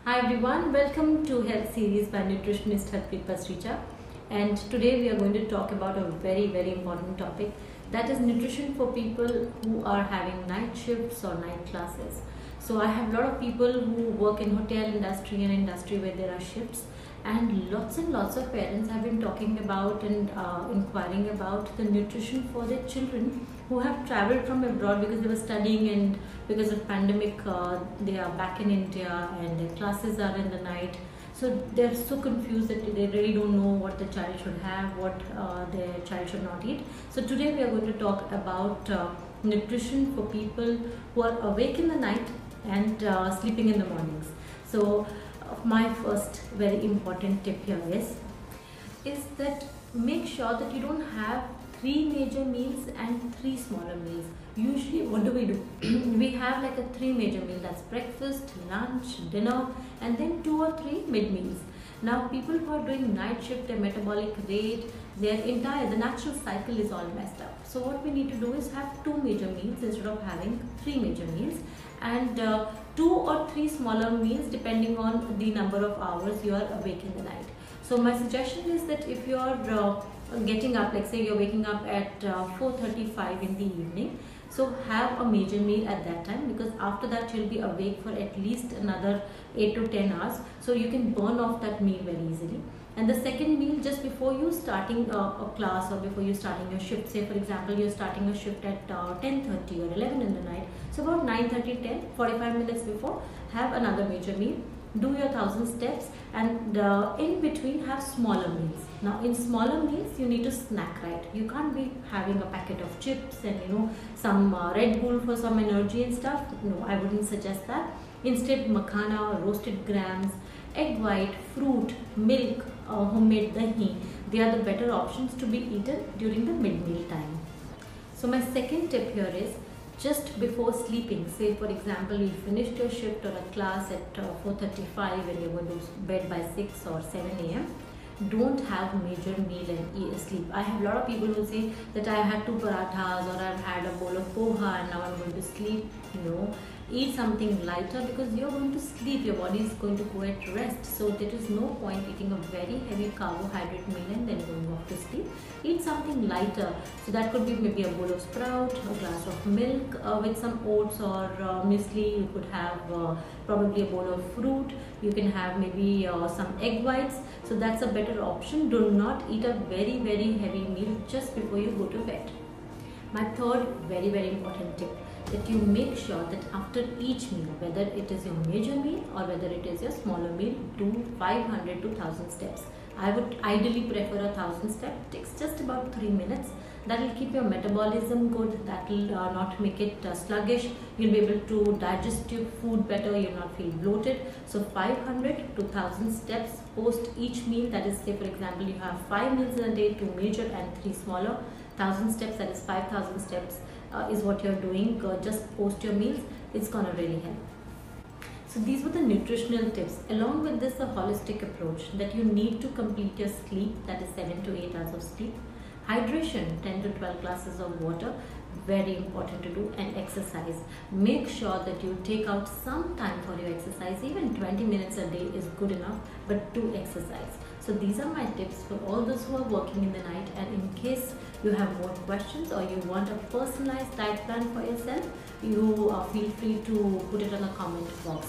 Hi everyone, welcome to Health Series by nutritionist Harpreet Pasricha. And today we are going to talk about a very important topic, that is nutrition for people who are having night shifts or night classes. So I have a lot of people who work in hotel industry and industry where there are shifts, and lots of parents have been talking about and inquiring about the nutrition for their children who have traveled from abroad because they were studying, and because of pandemic they are back in India and their classes are in the night. So they're so confused that they really don't know what the child should have, what their child should not eat. So today we are going to talk about nutrition for people who are awake in the night and sleeping in the mornings. So my first very important tip here is that make sure that you don't have three major meals and three smaller meals. Usually what do? We have like a three major meal, that's breakfast, lunch, dinner, and then two or three mid meals. Now people who are doing night shift, their metabolic rate, the natural cycle is all messed up. So what we need to do is have two major meals instead of having three major meals, and two or three smaller meals depending on the number of hours you are awake in the night. So my suggestion is that if you are getting up, like say you're waking up at 4:35 in the evening, so have a major meal at that time, because after that you'll be awake for at least another 8 to 10 hours, so you can burn off that meal very easily. And the second meal just before you starting a class or before you starting your shift, say for example you're starting a shift at 10:30 or 11 in the night, so about 9:30, 10, 45 minutes before, have another major meal, do your 1000 steps, and in between have smaller meals. Now in smaller meals you need to snack, right? You can't be having a packet of chips and some Red Bull for some energy and stuff. No, I wouldn't suggest that. Instead, makhana, roasted grams, egg white, fruit, milk, homemade dahi, they are the better options to be eaten during the mid-meal time. So my second tip here is, just before sleeping, say for example you finished your shift or a class at 4:35 and you're going to bed by 6 or 7 a.m., don't have major meal and sleep. I have a lot of people who say that I had two parathas or I've had a bowl of poha and now I'm going to sleep. No, eat something lighter, because you're going to sleep, your body is going to go at rest. So there is no point eating a very heavy carbohydrate meal and then going off to sleep. Eat something lighter. So that could be maybe a bowl of sprout, a glass of milk with some oats or muesli. You could have probably a bowl of fruit. You can have maybe some egg whites. So that's a better option. Do not eat a very heavy meal just before you go to bed. My third very important tip, that you make sure that after each meal, whether it is your major meal or whether it is your smaller meal, do 500 to 1000 steps. I would ideally prefer 1000 steps. It takes just about 3 minutes. That will keep your metabolism good. That will not make it sluggish. You'll be able to digest your food better. You'll not feel bloated. So 500 to 1000 steps post each meal. That is, say for example you have 5 meals in a day, 2 major and 3 smaller. 1000 steps, that is 5000 steps is what you're doing just post your meals. It's gonna really help. So these were the nutritional tips. Along with this, a holistic approach, that you need to complete your sleep, that is 7 to 8 hours of sleep. Hydration, 10 to 12 glasses of water, very important to do. And exercise, make sure that you take out some time for your exercise. Even 20 minutes a day is good enough, but do exercise. So these are my tips for all those who are working in the night, and in case you have more questions or you want a personalized diet plan for yourself, you feel free to put it in the comment box.